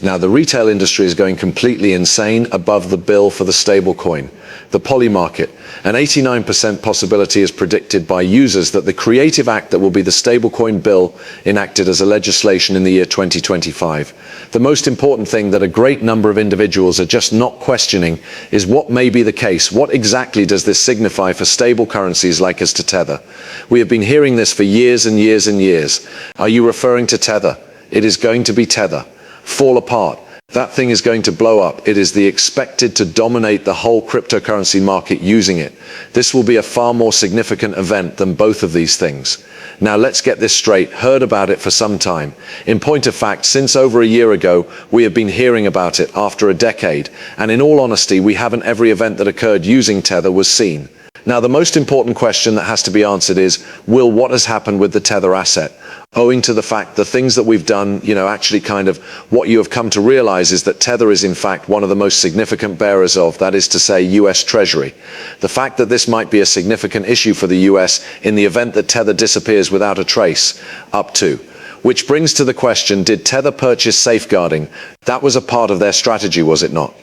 Now, the retail industry is going completely insane above the bill for the stablecoin. The poly market, an 89% possibility is predicted by users that the creative act that will be the stablecoin bill enacted as a legislation in the year 2025. The most important thing that a great number of individuals are just not questioning is what may be the case. What exactly does this signify for stable currencies like us to Tether? We have been hearing this for years and years and years. Are you referring to Tether? It is going to be Tether. Fall apart. That thing is going to blow up. It is expected to dominate the whole cryptocurrency market using it. This will be a far more significant event than both of these things. Now let's get this straight. Heard about it for some time. In point of fact, since over a year ago, we have been hearing about it after a decade. And in all honesty, we haven't every event that occurred using Tether was seen. Now, the most important question that has to be answered is, will what has happened with the Tether asset? Owing to the fact the things that we've done, actually kind of what you have come to realize is that Tether is in fact one of the most significant bearers of, that is to say, US Treasury. The fact that this might be a significant issue for the US in the event that Tether disappears without a trace, up to. Which brings to the question, did Tether purchase safeguarding? That was a part of their strategy, was it not?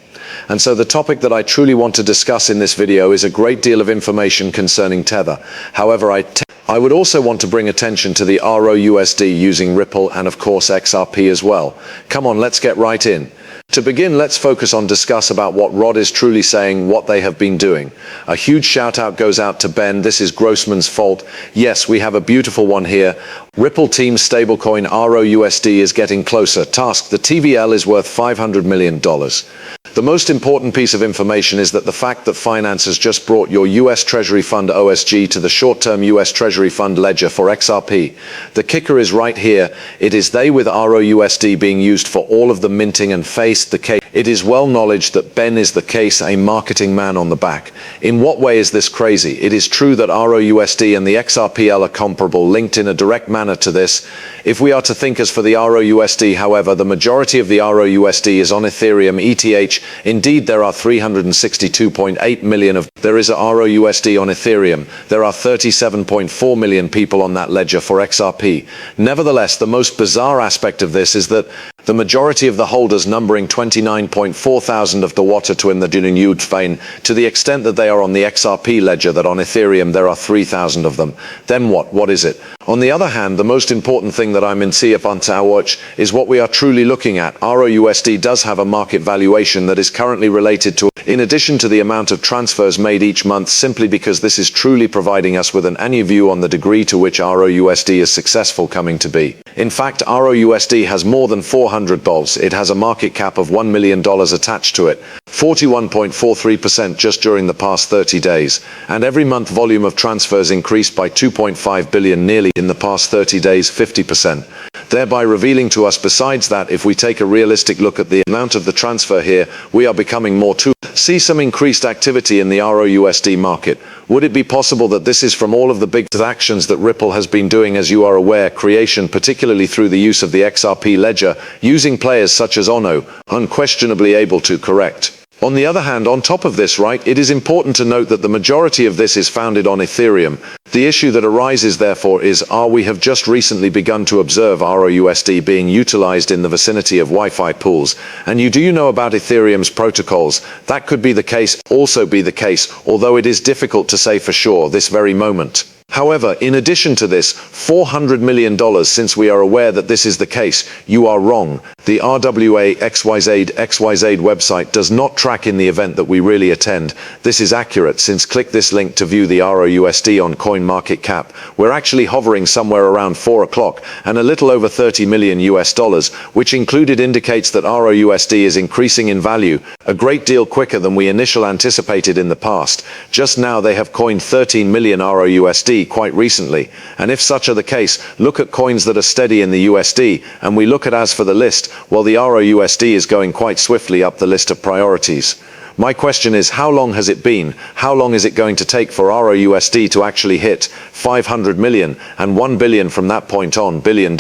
And so the topic that I truly want to discuss in this video is a great deal of information concerning Tether. However, I would also want to bring attention to the RLUSD using Ripple and of course XRP as well. Come on, let's get right in. To begin, let's focus on discuss about what Rod is truly saying, what they have been doing. A huge shout out goes out to Ben. This is Grossman's fault. Yes, we have a beautiful one here. Ripple team stablecoin RLUSD is getting closer. Task, the TVL is worth $500 million. The most important piece of information is that the fact that finance has just brought your US Treasury Fund OSG to the short-term US Treasury Fund ledger for XRP. The kicker is right here. It is they with RLUSD being used for all of the minting and face the case. It is well knowledge that Ben is the case, a marketing man on the back. In what way is this crazy? It is true that RLUSD and the XRPL are comparable, linked in a direct manner to this. If we are to think as for the RLUSD, however, the majority of the RLUSD is on Ethereum, ETH. Indeed, there are 362.8 million of. There is a RLUSD on Ethereum. There are 37.4 million people on that ledger for XRP. Nevertheless, the most bizarre aspect of this is that the majority of the holders, numbering 29.4 thousand of the water to in the Dunuyudfein, to the extent that they are on the XRP ledger, that on Ethereum there are 3,000 of them. Then what? What is it? On the other hand, the most important thing that I'm in see up on our watch is what we are truly looking at. RLUSD does have a market valuation that is currently related to, in addition to the amount of transfers made each month, simply because this is truly providing us with an annual view on the degree to which RLUSD is successful coming to be. In fact, RLUSD has more than 400 dollars. It has a market cap of $1 million attached to it, 41.43% just during the past 30 days, and every month volume of transfers increased by 2.5 billion nearly in the past 30 days, 50%. Thereby revealing to us, besides that, if we take a realistic look at the amount of the transfer here, we are becoming more to see some increased activity in the RLUSD market. Would it be possible that this is from all of the big actions that Ripple has been doing, as you are aware, creation, particularly through the use of the XRP ledger, using players such as Ono, unquestionably able to correct? On the other hand, on top of this, right, it is important to note that the majority of this is founded on Ethereum. The issue that arises, therefore, is we have just recently begun to observe RLUSD being utilized in the vicinity of Wi-Fi pools. And do you know about Ethereum's protocols? That could be the case, also be the case, although it is difficult to say for sure this very moment. However, in addition to this, $400 million, since we are aware that this is the case, you are wrong. The RWA XYZ website does not track in the event that we really attend. This is accurate, since click this link to view the RLUSD on CoinMarketCap. We're actually hovering somewhere around 4 o'clock and a little over 30 million US dollars, which included indicates that RLUSD is increasing in value a great deal quicker than we initially anticipated in the past. Just now they have coined 13 million RLUSD quite recently, and if such are the case, look at coins that are steady in the USD, and we look at as for the list, well, the RLUSD is going quite swiftly up the list of priorities. My question is, how long has it been? How long is it going to take for RLUSD to actually hit 500 million and 1 billion from that point on, $1 billion?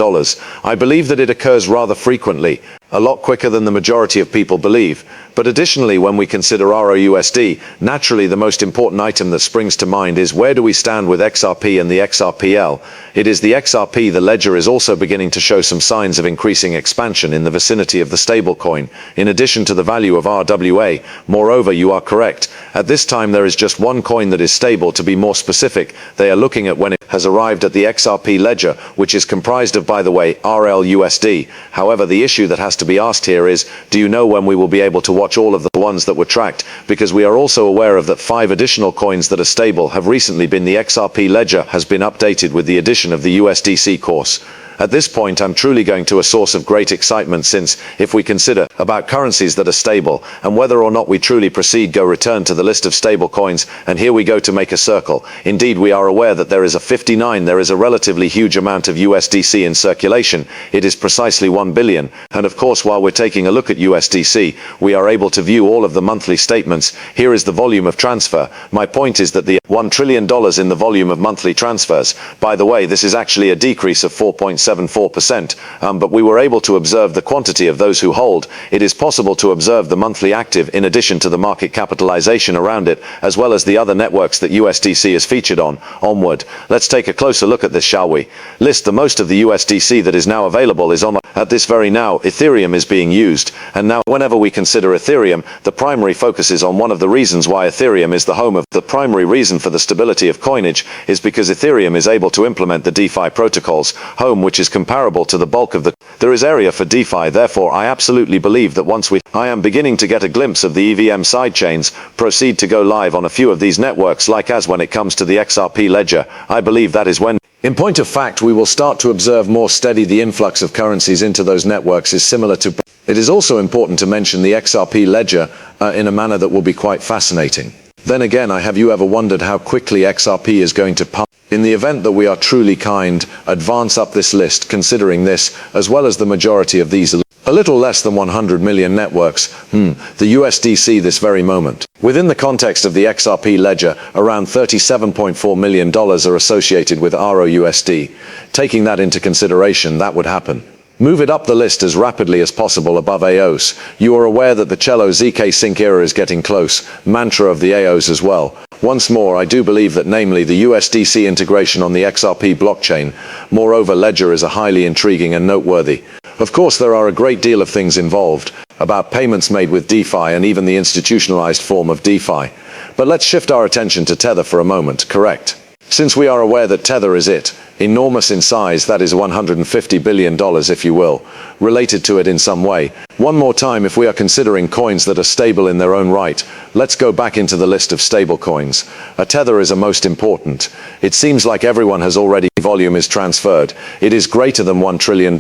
I believe that it occurs rather frequently. a lot quicker than the majority of people believe. But additionally, when we consider RLUSD, naturally the most important item that springs to mind is where do we stand with XRP and the XRPL? It is the XRP. The ledger is also beginning to show some signs of increasing expansion in the vicinity of the stablecoin, in addition to the value of RWA. Moreover, you are correct. At this time there is just one coin that is stable. To be more specific, they are looking at when it has arrived at the XRP ledger, which is comprised of, by the way, RLUSD. However, the issue that has to be asked here is, do you know when we will be able to watch all of the ones that were tracked? Because we are also aware of that 5 additional coins that are stable have recently been. The XRP ledger has been updated with the addition of the USDC course. At this point, I'm truly going to a source of great excitement, since if we consider about currencies that are stable and whether or not we truly proceed, go return to the list of stable coins, and here we go to make a circle. Indeed, we are aware that there is a relatively huge amount of USDC in circulation. It is precisely 1 billion. And of course, while we're taking a look at USDC, we are able to view all of the monthly statements. Here is the volume of transfer. My point is that the $1 trillion in the volume of monthly transfers. By the way, this is actually a decrease of 4.74%, but we were able to observe the quantity of those who hold. It is possible to observe the monthly active in addition to the market capitalization around it, as well as the other networks that USDC is featured on. Onward, let's take a closer look at this, shall we? List the most of the USDC that is now available is on. At this very now, Ethereum is being used, and now whenever we consider Ethereum, the primary focus is on one of the reasons why Ethereum is the home of. The primary reason for the stability of coinage is because Ethereum is able to implement the DeFi protocols, home which is comparable to the bulk of the. There is area for DeFi. Therefore, I absolutely believe that once I am beginning to get a glimpse of the EVM sidechains, proceed to go live on a few of these networks, like as when it comes to the XRP ledger, I believe that is when. In point of fact, we will start to observe more steady. The influx of currencies into those networks is similar to. It is also important to mention the XRP ledger in a manner that will be quite fascinating. Then again, have you ever wondered how quickly XRP is going to pump? In the event that we are truly kind, advance up this list, considering this, as well as the majority of these, a little less than 100 million networks, the USDC this very moment. Within the context of the XRP ledger, around $37.4 million are associated with RLUSD. Taking that into consideration, that would happen. Move it up the list as rapidly as possible above AOS. You are aware that the Cello ZK Sync era is getting close, mantra of the AOS as well. Once more, I do believe that, namely the USDC integration on the XRP blockchain. Moreover, ledger is a highly intriguing and noteworthy. Of course, there are a great deal of things involved, about payments made with DeFi and even the institutionalized form of DeFi. But let's shift our attention to Tether for a moment, correct? Since we are aware that Tether is enormous in size, that is $150 billion if you will, related to it in some way. One more time, if we are considering coins that are stable in their own right, let's go back into the list of stable coins. A Tether is a most important. It seems like everyone has already. Volume is transferred. It is greater than $1 trillion.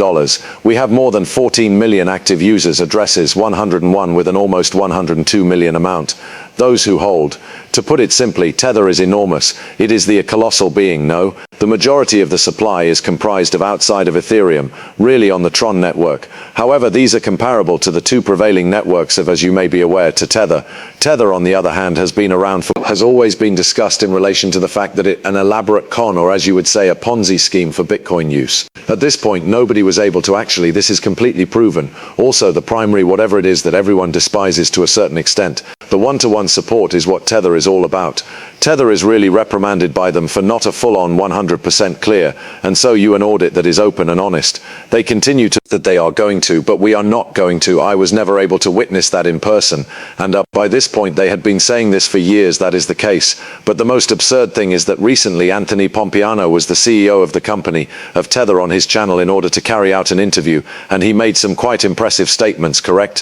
We have more than 14 million active users, addresses 101 with an almost 102 million amount. Those who hold. To put it simply, Tether is enormous. It is the colossal being, no? The majority of the supply is comprised of outside of Ethereum, really on the Tron network. However, these are comparable to the two prevailing networks of, as you may be aware, to Tether. Tether, on the other hand, has always been discussed in relation to the fact that an elaborate con, or as you would say, a Ponzi scheme for Bitcoin use. At this point, nobody was able to this is completely proven. Also, the primary whatever it is that everyone despises to a certain extent. The one-to-one support is what Tether is all about. Tether is really reprimanded by them for not a full-on 100% clear, and so you an audit that is open and honest. They continue to that they are going to, but we are not going to. I was never able to witness that in person, and by this point they had been saying this for years. That is the case. But the most absurd thing is that recently Anthony Pompliano was the CEO of the company of Tether on his channel in order to carry out an interview, and he made some quite impressive statements, correct?